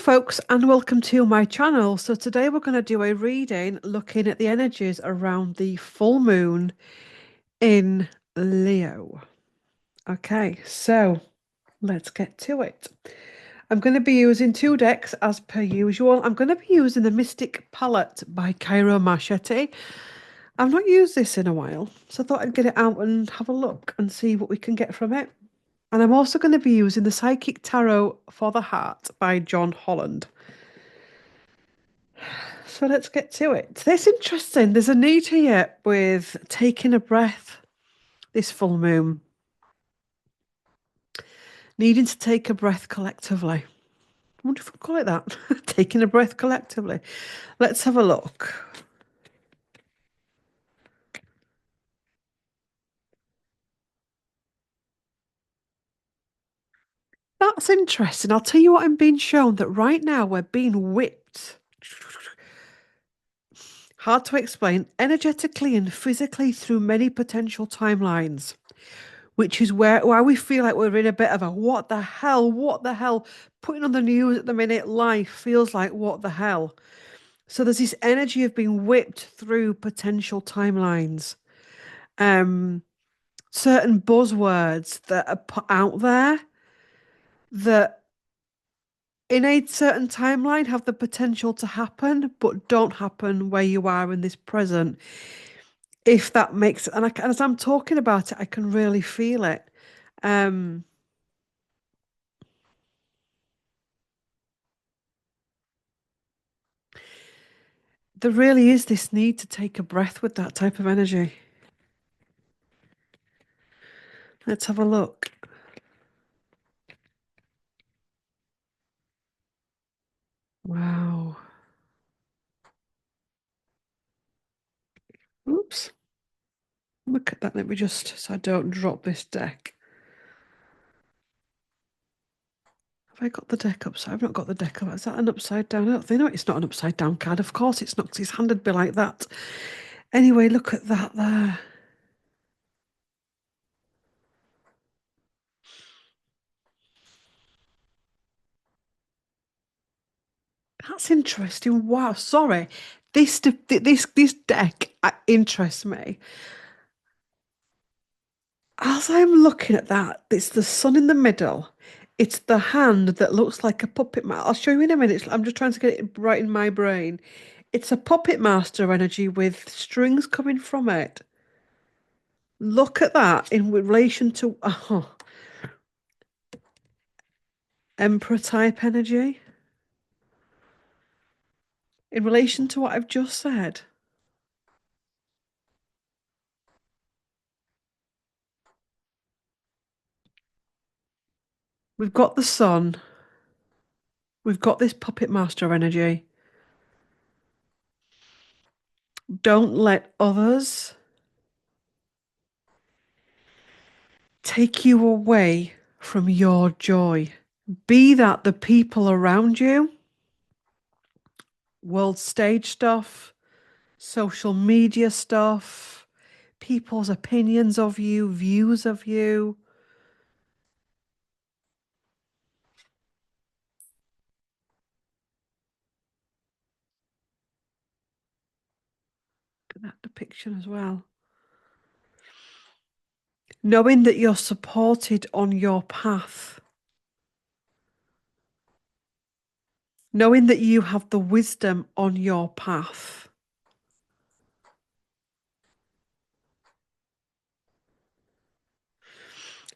folks, and welcome to my channel. So, today we're going to do a reading looking at the energies around the full moon in Leo. Okay, so let's get to it. I'm going to be using two decks as per usual. I'm going to be using the Mystic Palette by Cairo Machete. I've not used this in a while, so I thought I'd get it out and have a look and see what we can get from it. And I'm also going to be using the Psychic Tarot for the Heart by John Holland. So let's get to it. It's interesting. There's a need here with taking a breath this full moon. Needing to take a breath collectively. I wonder if we call it that. Taking a breath collectively. Let's have a look. That's interesting. I'll tell you what I'm being shown, that right now we're being whipped. Hard to explain, energetically and physically through many potential timelines, which is why we feel like we're in a bit of a what the hell. Putting on the news at the minute, life feels like what the hell. So there's this energy of being whipped through potential timelines. Certain buzzwords that are put out there that in a certain timeline have the potential to happen, but don't happen where you are in this present. If that makes, and as I'm talking about it, I can really feel it. Um, there really is this need to take a breath with that type of energy. Let's have a look. Wow. Oops. Look at that. Let me just, so I don't drop this deck. Have I got the deck upside? I've not got the deck up. Is that an upside down? I don't think, no, it's not an upside down card. Of course it's not, because it's handed me like that. Anyway, look at that there. That's interesting. Wow. Sorry. This deck interests me. As I'm looking at that, it's the sun in the middle. It's the hand that looks like a puppet master. I'll show you in a minute. I'm just trying to get it right in my brain. It's a puppet master energy with strings coming from it. Look at that in relation to Emperor type energy. In relation to what I've just said. We've got the sun. We've got this puppet master energy. Don't let others take you away from your joy. Be that the people around you, world stage stuff, social media stuff, people's opinions of you, views of you. Look at that depiction as well. Knowing that you're supported on your path. Knowing that you have the wisdom on your path.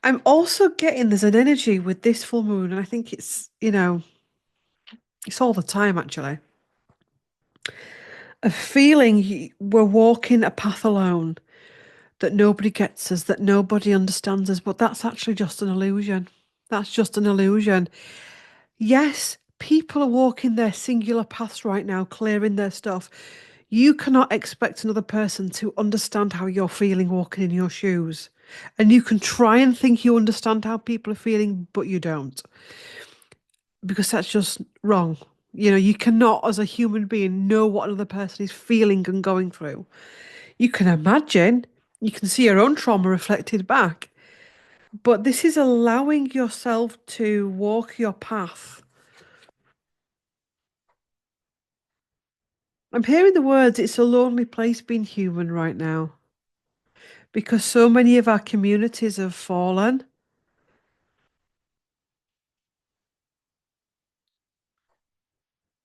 I'm also getting there's an energy with this full moon, and I think it's, it's all the time actually. A feeling we're walking a path alone, that nobody gets us, that nobody understands us, but that's actually just an illusion. That's just an illusion. Yes, people are walking their singular paths right now, clearing their stuff. You cannot expect another person to understand how you're feeling walking in your shoes. And you can try and think you understand how people are feeling, but you don't. Because that's just wrong. You cannot, as a human being, know what another person is feeling and going through. You can imagine, you can see your own trauma reflected back, but this is allowing yourself to walk your path. I'm hearing the words, it's a lonely place being human right now because so many of our communities have fallen.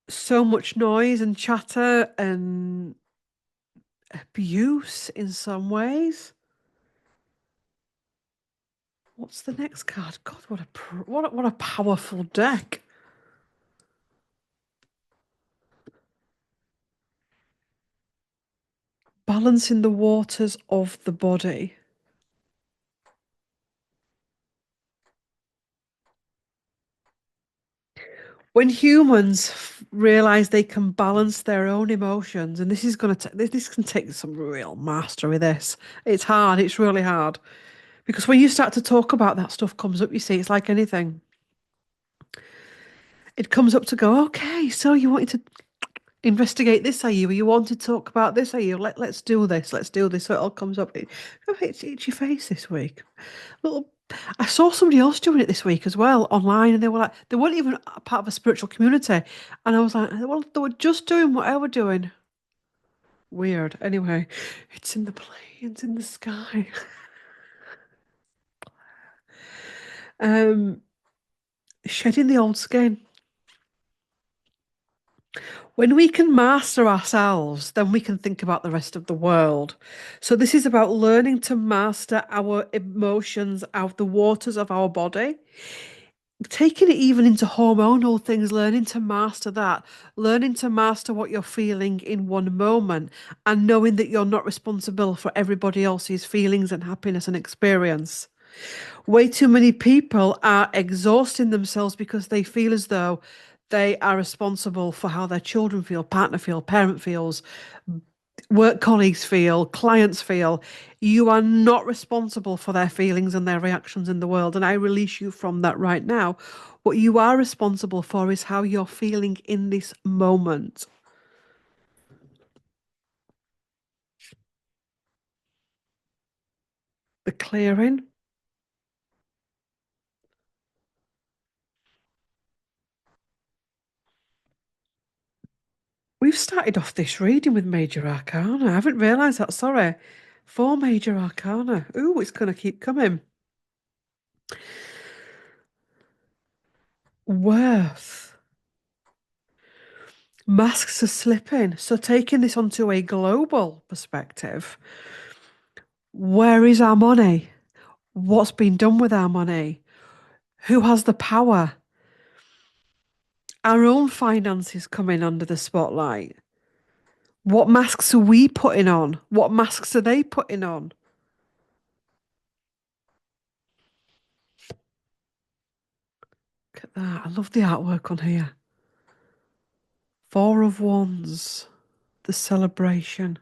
So much noise and chatter and abuse in some ways. What's the next card? God, what a powerful deck. Balancing the waters of the body. When humans realize they can balance their own emotions, and this is going to this can take some real mastery. This it's hard. It's really hard because when you start to talk about that stuff comes up. You see, it's like anything. It comes up to go. Okay, so you wanted to investigate this, are you? Or you want to talk about this, are you? Let's do this. Let's do this. So it all comes up. It's your face this week. Little. I saw somebody else doing it this week as well online, and they were like, they weren't even a part of a spiritual community, and I was like, well, they were just doing what I were doing. Weird. Anyway, it's in the planes, in the sky. Um, shedding the old skin. When we can master ourselves, then we can think about the rest of the world. So this is about learning to master our emotions out of the waters of our body, taking it even into hormonal things, learning to master that, learning to master what you're feeling in one moment, and knowing that you're not responsible for everybody else's feelings and happiness and experience. Way too many people are exhausting themselves because they feel as though they are responsible for how their children feel, partner feel, parent feels, work colleagues feel, clients feel. You are not responsible for their feelings and their reactions in the world. And I release you from that right now. What you are responsible for is how you're feeling in this moment. The clearing. We've started off this reading with Major Arcana. I haven't realised that, sorry. Four Major Arcana. Ooh, it's going to keep coming. Worth. Masks are slipping. So, taking this onto a global perspective, where is our money? What's been done with our money? Who has the power? Our own finances coming under the spotlight. What masks are we putting on? What masks are they putting on? Look at that. I love the artwork on here. Four of Wands. The celebration.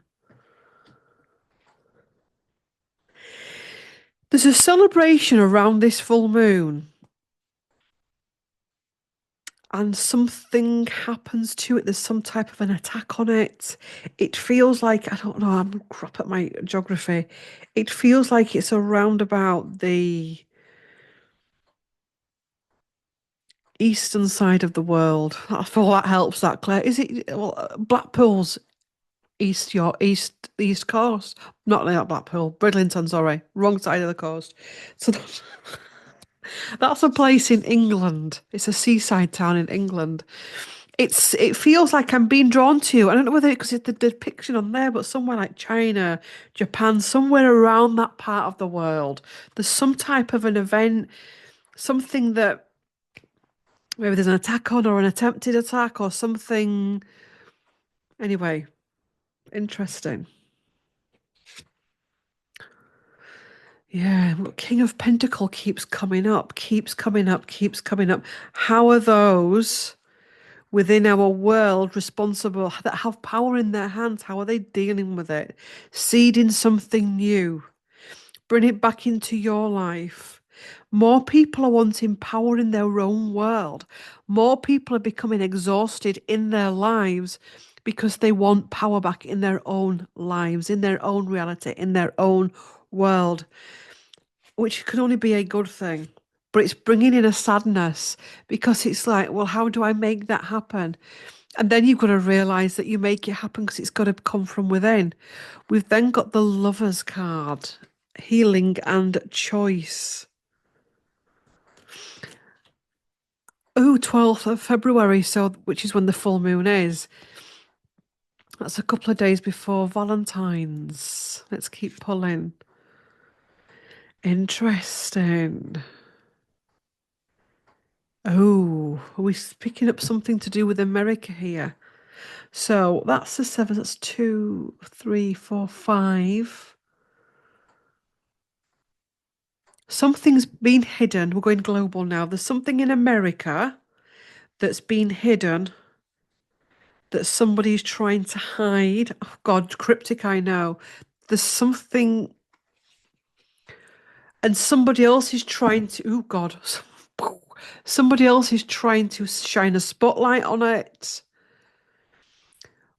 There's a celebration around this full moon, and something happens to it. There's some type of an attack on it. It feels like, I don't know, I'm crap at my geography. It feels like it's around about the eastern side of the world. I feel that helps that, Claire. Is it, well, Blackpool's the east coast? Not like Blackpool, Bridlington, sorry. Wrong side of the coast. So that's a place in England. It's a seaside town in England. It feels like I'm being drawn to. I don't know whether because it's the depiction on there, but somewhere like China, Japan, somewhere around that part of the world, there's some type of an event, something that maybe there's an attack on or an attempted attack or something. Anyway, interesting. Yeah, look, King of Pentacle keeps coming up, keeps coming up, keeps coming up. How are those within our world responsible that have power in their hands? How are they dealing with it? Seeding something new, bring it back into your life. More people are wanting power in their own world. More people are becoming exhausted in their lives because they want power back in their own lives, in their own reality, in their own world, which can only be a good thing. But it's bringing in a sadness because it's like, well, how do I make that happen? And then you've got to realize that you make it happen because it's got to come from within. We've then got the Lover's card, healing and choice. Oh, 12th of February, so which is when the full moon is. That's a couple of days before Valentine's. Let's keep pulling. Interesting. Oh, are we picking up something to do with America here? So that's the seven. That's two, three, four, five. Something's been hidden. We're going global now. There's something in America that's been hidden that somebody's trying to hide. Oh God, cryptic, I know. There's something, and somebody else is trying to, oh God, somebody else is trying to shine a spotlight on it.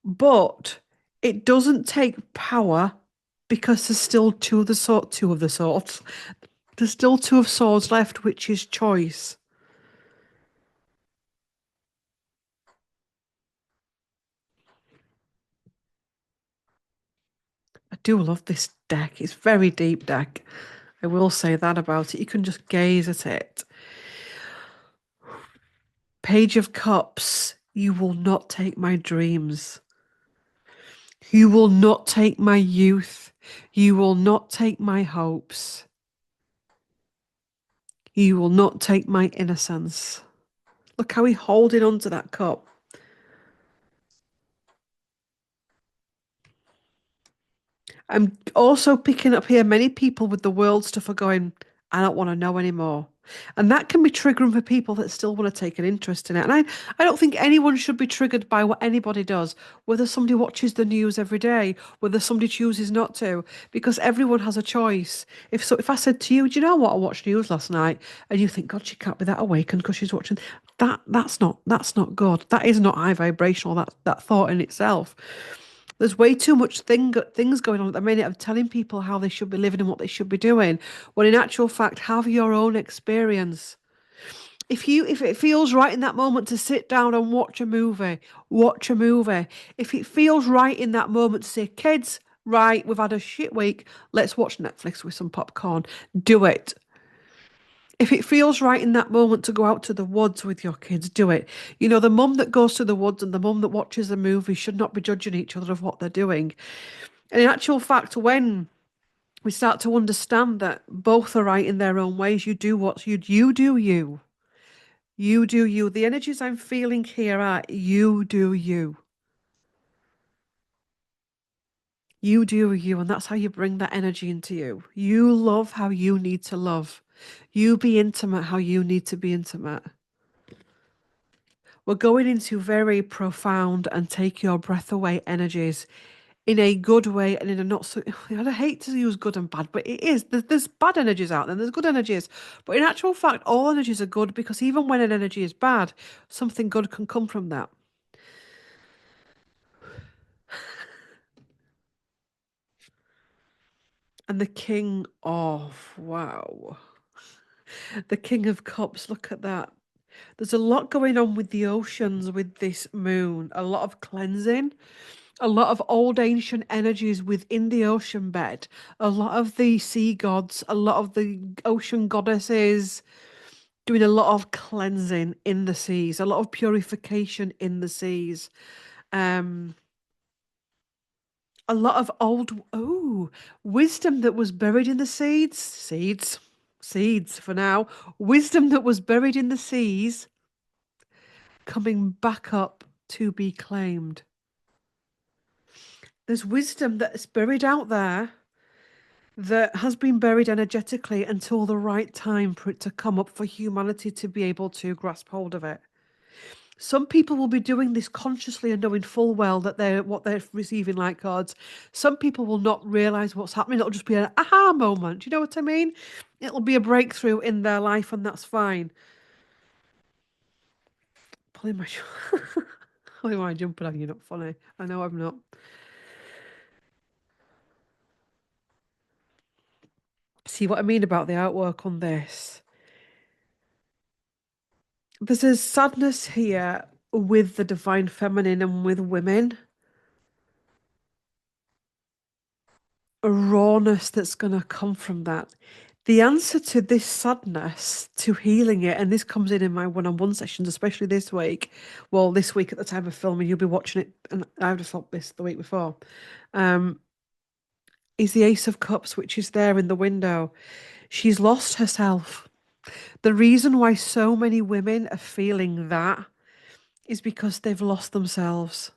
But it doesn't take power because there's still two of the swords. There's still two of swords left, which is choice. I do love this deck. It's very deep deck. I will say that about it. You can just gaze at it. Page of Cups. You will not take my dreams. You will not take my youth. You will not take my hopes. You will not take my innocence. Look how he's holding on to that cup. I'm also picking up here many people with the world stuff are going, I don't want to know anymore. And that can be triggering for people that still want to take an interest in it. And I don't think anyone should be triggered by what anybody does, whether somebody watches the news every day, whether somebody chooses not to, because everyone has a choice. If I said to you, do you know what? I watched news last night, and you think, God, she can't be that awakened because she's watching that's not good. That is not high vibrational, that thought in itself. There's way too much things going on at the minute of telling people how they should be living and what they should be doing. When in actual fact, have your own experience. If it feels right in that moment to sit down and watch a movie, watch a movie. If it feels right in that moment to say, kids, right, we've had a shit week, let's watch Netflix with some popcorn. Do it. If it feels right in that moment to go out to the woods with your kids, do it. You know, the mum that goes to the woods and the mum that watches a movie should not be judging each other of what they're doing. And in actual fact, when we start to understand that both are right in their own ways, you do what you do you. You do you. The energies I'm feeling here are you do you. You do you, and that's how you bring that energy into you. You love how you need to love. You be intimate how you need to be intimate. We're going into very profound and take your breath away energies in a good way and in a not so. I hate to use good and bad, but it is. There's bad energies out there, and there's good energies. But in actual fact, all energies are good because even when an energy is bad, something good can come from that. And the King of, wow. The King of Cups, look at that. There's a lot going on with the oceans with this moon, a lot of cleansing, a lot of old ancient energies within the ocean bed, a lot of the sea gods, a lot of the ocean goddesses doing a lot of cleansing in the seas, a lot of purification in the seas. Um, a lot of wisdom that was buried in the seeds for now, wisdom that was buried in the seas coming back up to be claimed. There's wisdom that's buried out there that has been buried energetically until the right time for it to come up for humanity to be able to grasp hold of it. Some people will be doing this consciously and knowing full well that they're receiving like cards. Some people will not realize what's happening. It'll just be an aha moment. Do you know what I mean? It'll be a breakthrough in their life, and that's fine. Pulling my why am I jumping on you? Not funny. I know I'm not. See what I mean about the artwork on this? There's a sadness here with the divine feminine and with women, a rawness that's going to come from that. The answer to this sadness, to healing it, and this comes in my one-on-one sessions, especially this week. Well, this week at the time of filming, you'll be watching it, and I would have thought this the week before. Is the Ace of Cups, which is there in the window. She's lost herself. The reason why so many women are feeling that is because they've lost themselves.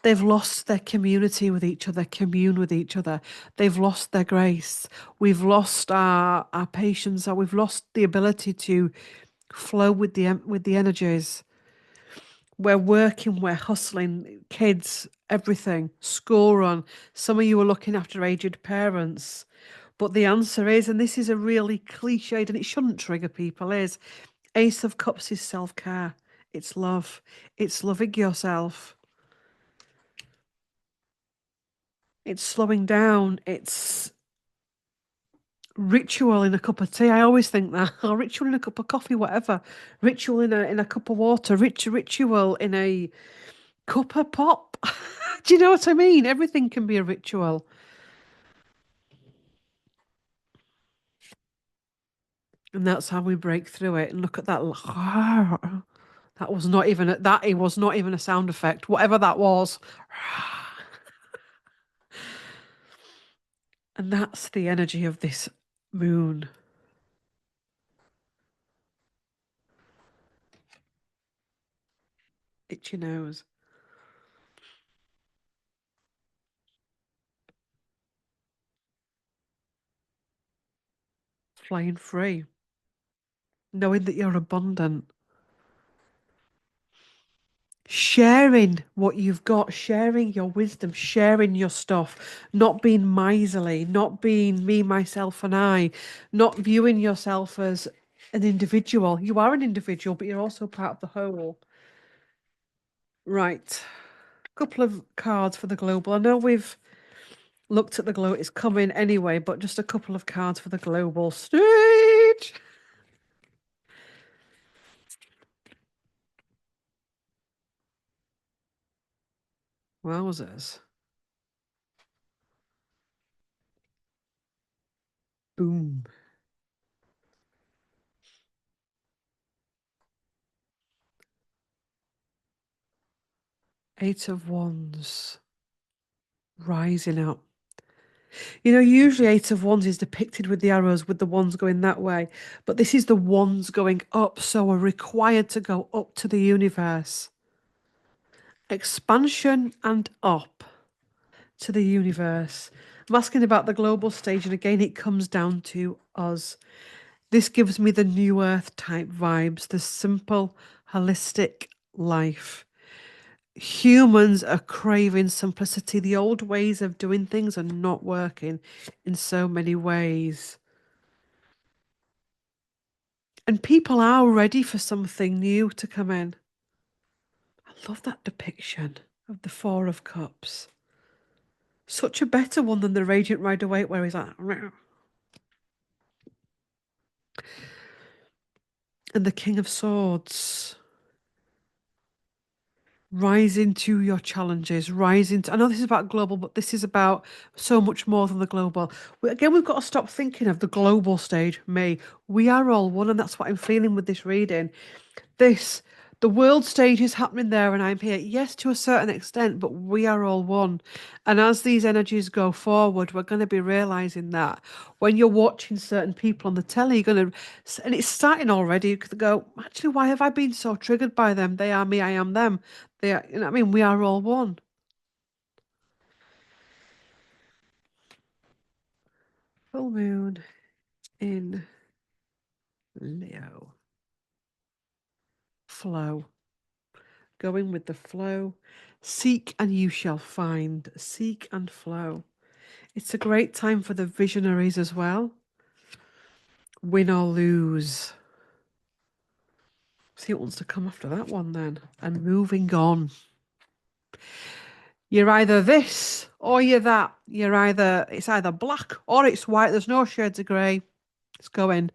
They've lost their community with each other, commune with each other. They've lost their grace. We've lost our patience, or we've lost the ability to flow with the energies. We're working, we're hustling, kids, everything, school run. Some of you are looking after aged parents. But the answer is, and this is a really cliched, and it shouldn't trigger people, is Ace of Cups is self-care. It's love. It's loving yourself. It's slowing down. It's ritual in a cup of tea. I always think that. Or ritual in a cup of coffee, whatever. Ritual in a cup of water. Ritual in a cup of pop. Do you know what I mean? Everything can be a ritual. And that's how we break through it. And look at that. That was not even that. It was not even a sound effect. Whatever that was. And that's the energy of this moon. Itchy nose. Flying free. Knowing that you're abundant. Sharing what you've got, sharing your wisdom, sharing your stuff, not being miserly, not being me, myself, and I, not viewing yourself as an individual. You are an individual, but you're also part of the whole. Right. Couple of cards for the global. I know we've looked at the glow, it's coming anyway, but just a couple of cards for the global stage. Wowzers. Boom. Eight of Wands. Rising up. You know, usually Eight of Wands is depicted with the arrows, with the wands going that way. But this is the wands going up, so we're required to go up to the universe. Expansion and up to the universe. I'm asking about the global stage, and again, it comes down to us. This gives me the new earth type vibes, the simple, holistic life. Humans are craving simplicity. The old ways of doing things are not working in so many ways. And people are ready for something new to come in. I love that depiction of the Four of Cups. Such a better one than the Radiant Rider-Waite, where he's like, "Meow." And the King of Swords. Rising to your challenges, rising to, I know this is about global, but this is about so much more than the global. Again, we've got to stop thinking of the global stage, me. We are all one, and that's what I'm feeling with this reading. This, the world stage is happening there, and I'm here. Yes, to a certain extent, but we are all one. And as these energies go forward, we're going to be realizing that when you're watching certain people on the telly, you're going to, and it's starting already, you could go, actually, why have I been so triggered by them? They are me, I am them. They are, you know what I mean? We are all one. Full moon in Leo. Flow. Going with the flow. Seek and you shall find. Seek and flow. It's a great time for the visionaries as well. Win or lose. See what wants to come after that one then. And moving on. You're either this or you're that. It's either black or it's white. There's no shades of grey. It's going.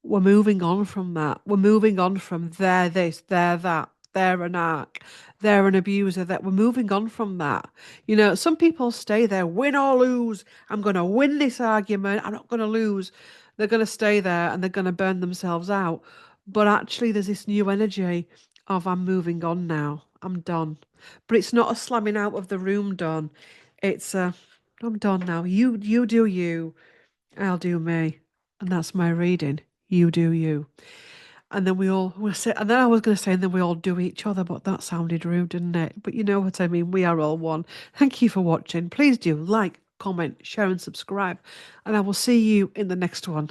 We're moving on from that. We're moving on from they're this, they're that, they're an arc, they're an abuser. That we're moving on from that. You know, some people stay there, win or lose. I'm going to win this argument. I'm not going to lose. They're going to stay there and they're going to burn themselves out. But actually, there's this new energy of I'm moving on now. I'm done. But it's not a slamming out of the room done. It's a I'm done now. You do you. I'll do me. And that's my reading. You do you. And then we say, and then I was going to say, and then we all do each other, but that sounded rude, didn't it? But you know what I mean. We are all one. Thank you for watching. Please do like, comment, share, and subscribe. And I will see you in the next one.